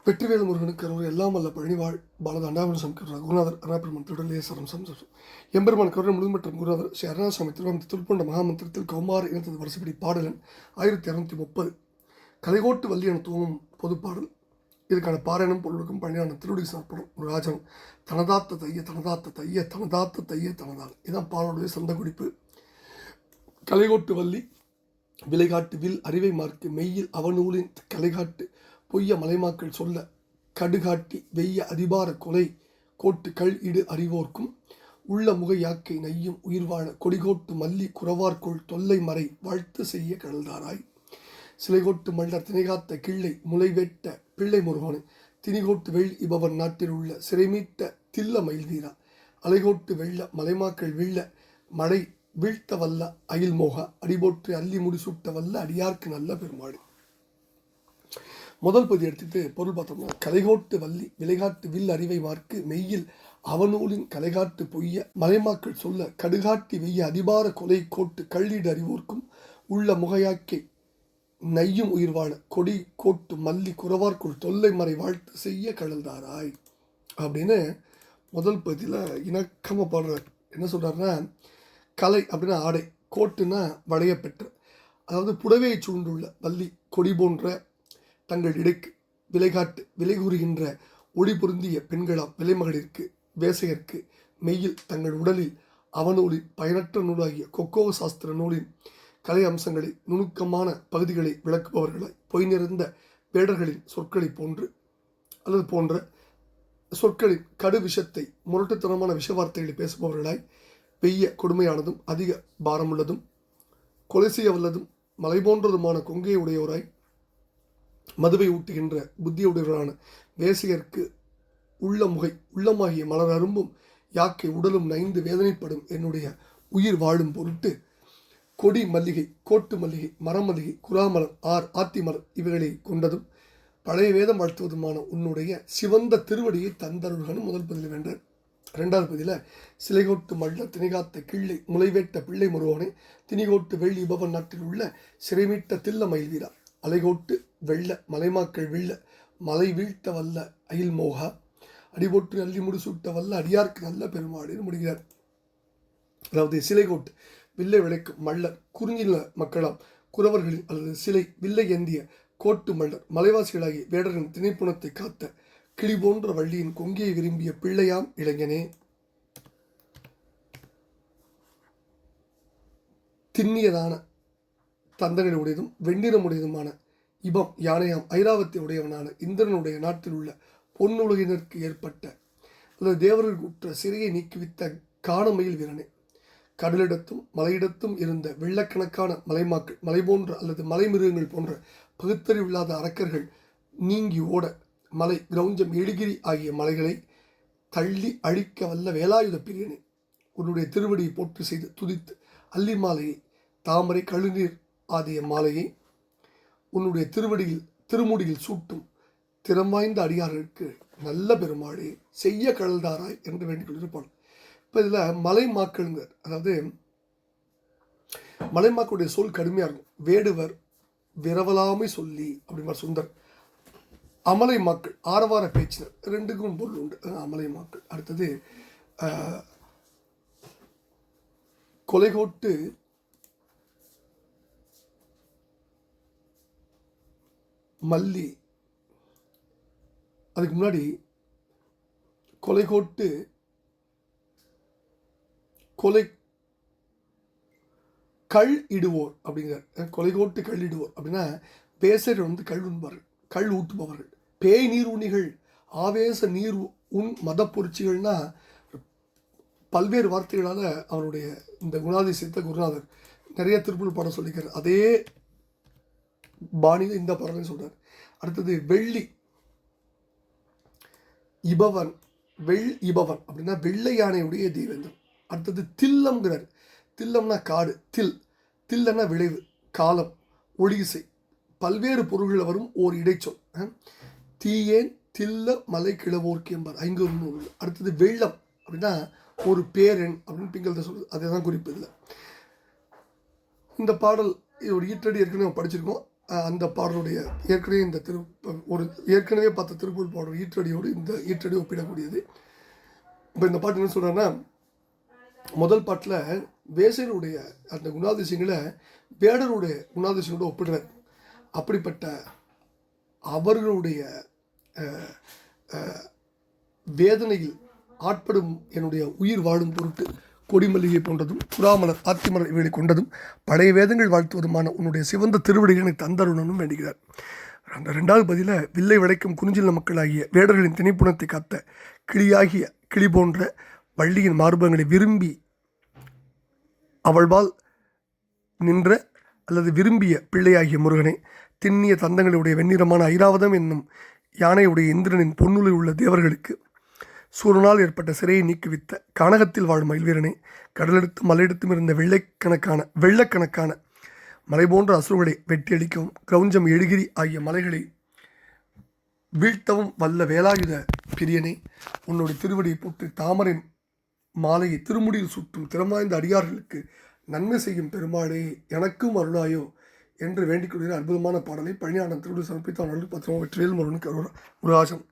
வெற்றிவேல் முருகனுக்கு கருவர் எல்லாம் அல்ல பழனிவாழ் பாலத அண்டாவன் சங்கர் குருநாதர் அருணாபெருமன் திருடலே சரம் சம்சம் எம்பெருமான் கருணை முழுமற்றம் குருநாதர் ஸ்ரீ அருணாசாமி திருவந்த திருப்பொண்ட மகாமந்திரத்தில் கௌமார் இனத்தது வருஷப்படி பாடலன் 1230 கலைகோட்டு வள்ளி என துவங்கும் பொதுப்பாடல். இதுக்கான பாராயணம் பொருளுக்கும் பழனியான திருவடி சமர்ப்பணம் ஒரு ராஜனம் தனதாத்த தைய தனதாத்த தைய தனதாத்த தைய தனதால். இதுதான் பாடலுடைய சொந்த குறிப்பு. கலைகோட்டு வள்ளி விலைகாட்டு வில் அறிவை மார்க்கு மெய்யில் அவநூலின் கலைகாட்டு பொய்ய மலைமாக்கள் சொல்ல கடுகாட்டி வெய்ய அதிபார கொலை கோட்டு கள் இடு அறிவோர்க்கும் உள்ள முக யாக்கை நையும் உயிர்வாழ கொடிகோட்டு மல்லி குறவார்கொள் தொல்லை மறை வாழ்த்து செய்ய கடல்தாராய். சிலைகோட்டு மல்லர் திணைகாத்த கிள்ளை முளைவேட்ட பிள்ளை முருகோனை திணிகோட்டு வெள் இபவன் நாட்டில் உள்ள சிறைமீட்ட தில்ல மயில் வீரா அலைகோட்டு வெள்ள மலைமாக்கள் விள்ள மழை வீழ்த்த வல்ல அயில் மோக அடிபோற்று அள்ளி முடிசூட்ட வல்ல அடியார்க்கு நல்ல பெருமாடு. முதல் பகுதி எடுத்துட்டு பொருள் பார்த்தோம்னா, கலைகோட்டு வள்ளி விலைகாட்டு வில் அறிவை மார்க்கு மெய்யில் அவநூலின் கலைகாட்டு பொய்ய மலைமாக்கள் சொல்ல கடுகாட்டி வெய்ய அதிபார கொலை கோட்டு கள்ளீடு அறிவோர்க்கும் உள்ள முகையாக்கை நையும் உயிர்வாழ கொடி கோட்டு மல்லி குறவார்க்குள் தொல்லை மறை வாழ்த்து செய்ய கடல்தாராய் அப்படின்னு முதல் பகுதியில் இணக்கமாக பாடுறார். என்ன சொல்கிறாருன்னா, கலை அப்படின்னா ஆடை, கோட்டுன்னா வளையப்பெற்ற, அதாவது புடவையை சூழ்ந்துள்ள வள்ளி கொடி போன்ற தங்கள் இடைக்கு விலைகாட்டு விலை கூறுகின்ற ஒளி பொருந்திய பெண்களாம் விலைமகளிருக்கு வேசையர்க்கு மெய்யில் தங்கள் உடலில் அவநூலின் பயனற்ற நூலாகிய கொக்கோவ சாஸ்திர நூலின் கலை அம்சங்களை நுணுக்கமான பகுதிகளை விளக்குபவர்களாய் பொய் நிறைந்த வேடர்களின் சொற்களை போன்ற சொற்களின் கடு விஷத்தை முரட்டுத்தனமான விஷவார்த்தைகளை பேசுபவர்களாய் வெய்ய கொடுமையானதும் அதிக பாரமுள்ளதும் கொலை செய்ய வல்லதும் மலை போன்றதுமான கொங்கையை உடையோராய் மதுவை ஊட்டுகின்ற புத்தியுடையவரான வேசியருக்கு உள்ளமாகிய மலர் அரும்பும் யாக்கை உடலும் நைந்து வேதனைப்படும் என்னுடைய உயிர் வாழும் பொருட்டு கொடி மல்லிகை கோட்டு மல்லிகை மரமல்லிகை குறாமலர் ஆத்திமலர் இவைகளை கொண்டதும் பழைய வேதம் வாழ்த்துவதுமான உன்னுடைய சிவந்த திருவடியை தந்தருள்கனும் முதல் பதில் வென்றார். ரெண்டாவது பதில சிலைகோட்டு மல்ல திணைகாத்த கிள்ளை முளைவேட்ட பிள்ளை முருகோனை திணிகோட்டு வெள்ளி இபவன் நாட்டில் உள்ள சிறைமீட்ட தில்ல மயில் வீரா அலைகோட்டு வெள்ள மலைமாக்கள் வில்ல மலை வீழ்த்த வல்ல அயில் மோகா அடிபோட்டு அள்ளி முடிசூட்ட வல்ல அடியார்க்கு நல்ல பெருமாடுன்னு முடிகிறார். அதாவது சிலைகோட்டு வில்லை விளைக்கும் மல்லர் குறிஞ்சில மக்களாம் குறவர்களின் அல்லது சிலை வில்லை ஏந்திய கோட்டு மல்லர் மலைவாசிகளாகிய வேடரின் திணைப்புணத்தை காத்த கிளி போன்ற வள்ளியின் கொங்கியை விரும்பிய பிள்ளையாம் இளைஞனே. திண்ணியதான தந்தங்களை உடையதும் வெண்ணிறமுடையதுமான இபம் யானையாம் ஐராவத்தை உடையவனான இந்திரனுடைய நாட்டில் உள்ள பொன்னுலகினருக்கு ஏற்பட்ட அல்லது தேவர்களுக்கு உற்ற சிறையை நீக்கிவித்த காணமயில் வீரனே. கடலிடத்தும் மலையிடத்தும் இருந்த வெள்ளக்கணக்கான மலைமாக்கள் மலை போன்ற அல்லது மலை மிருகங்கள் போன்ற பகுத்தறிவில்லாத அரக்கர்கள் நீங்கி ஓட மலை கிரௌஞ்சம் எழிகிரி ஆகிய மலைகளை தள்ளி அழிக்க வல்ல வேலாயுத பிரியனே. உன்னுடைய திருவடியை போற்று செய்து துதித்து அல்லி மாலையை தாமரை கழுநீர் ஆகிய மாலையை உன்னுடைய திருமுடியில் சூட்டும் திறம் வாய்ந்த அடியார்களுக்கு நல்ல பெருமாளே செய்ய கடல்தாராய் என்று வேண்டிக் கொண்டிருப்பான். இப்போ இதில் மலைமாக்கள்ங்க, அதாவது மலைமாக்களுடைய சொல் கடுமையாக இருக்கும். வேடுவர் விரவலாமை சொல்லி அப்படின்ற சுந்தர். அமலை மாக்கள் ஆரவார பேச்சினர், ரெண்டுக்கும் பொருள் உண்டு. அமலை மாக்கள். அடுத்தது கொலைகோட்டு மல்லி, அதுக்கு முன்னாடி கொலைகோட்டு கொலை கள் இடுவோர் அப்படிங்கிறார். கொலைகோட்டு கள் இடுவோர் அப்படின்னா பேசர் கல் உண்பார்கள், கள் ஊட்டுபவர்கள், பேய் நீர் உண்ணிகள், ஆவேச நீர் உண் மத பொருட்சிகள்னா பல்வேறு வார்த்தைகளால் அவருடைய இந்த குணாதிசயத்தை குருநாதர் நிறைய திருப்புள் பாடம் சொல்லிக்கிறார். அதே பாணியில் இந்த பாடலையும் சொல்றார். அடுத்தது வெள்ளி இபவன் இபவன் அப்படின்னா வெள்ளை யானையுடைய தெய்வந்தம். அடுத்தது தில்லம்ங்கிறார். தில்லம்னா காடு, தில்லன்னா விளைவு, காலம், ஒளியிசை, பல்வேறு பொருள்களில் வரும் ஓர் இடைச்சொல். தீயேன் தில்ல மலை கிழவோர்க்கு என்பார் 5 நூல். அடுத்தது வெள்ளம் அப்படின்னா ஒரு பேரெண் அப்படின்னு பிங்கள்த சொல்லுது. அதே தான் குறிப்பு இதில். இந்த பாடல் ஒரு ஈற்றடி ஏற்கனவே படிச்சிருக்கோம். அந்த பாடலுடைய ஏற்கனவே இந்த ஏற்கனவே பார்த்த திருப்புகழ் பாடல் ஈற்றடியோடு இந்த ஈற்றடி ஒப்பிடக்கூடியது. இப்போ இந்த பாட்டு என்ன சொல்கிறேன்னா, முதல் பாட்டில் வேசனுடைய அந்த குணாதிசயங்களை வேடருடைய குணாதிசயங்களோட ஒப்பிடுறார். அப்படிப்பட்ட அவர்களுடைய வேதனையில் ஆட்படும் என்னுடைய உயிர் வாழும் பொருட்டு கொடிமல்லிகை போன்றதும் புறாமலர் ஆத்திமலர் இவைகளை கொண்டதும் பழைய வேதங்கள் வாழ்த்துவதுமான உன்னுடைய சிவந்த திருவடிகளை எனக்கு தந்தருணனும் வேண்டுகிறார். அந்த 2வது பதில வில்லை விளைக்கும் குறிஞ்சில மக்களாகிய வேடர்களின் திணைப்புணத்தை காத்த கிளியாகிய கிளி போன்ற வள்ளியின் மார்பங்களை விரும்பி அவள்பால் நின்ற அல்லது விரும்பிய பிள்ளையாகிய முருகனை திண்ணிய தந்தங்களுடைய வெண்ணிறமான ஐராவதம் என்னும் யானையுடைய இந்திரனின் பொன்னுளில் உள்ள தேவர்களுக்கு சூரனால் ஏற்பட்ட சிறையை நீக்குவித்த கானகத்தில் வாழும் மயில்வீரனை கடலெடுத்தும் மலையெடுத்தும் இருந்த வெள்ளக்கணக்கான மலை போன்ற அசுரங்களை வெட்டியடிக்கவும் கிரௌஞ்சம் எழுகிரி ஆகிய மலைகளை வீழ்த்தவும் வல்ல வேலாயுத பிரியனை உன்னுடைய திருவடியை போட்டு தாமரை மாலையை திருமுடியில் சுட்டும் திறமாய்ந்த அடியார்களுக்கு நன்மை செய்யும் பெருமாளே எனக்கும் அருளாயோ என்று வேண்டிக் கொள்கிற அற்புதமான பாடலை பழனியாண்டன் திருவிழா சமர்ப்பித்த அவர்களுக்கு 10 வெற்றிவேல் முருகனுக்கு முருகாசம்.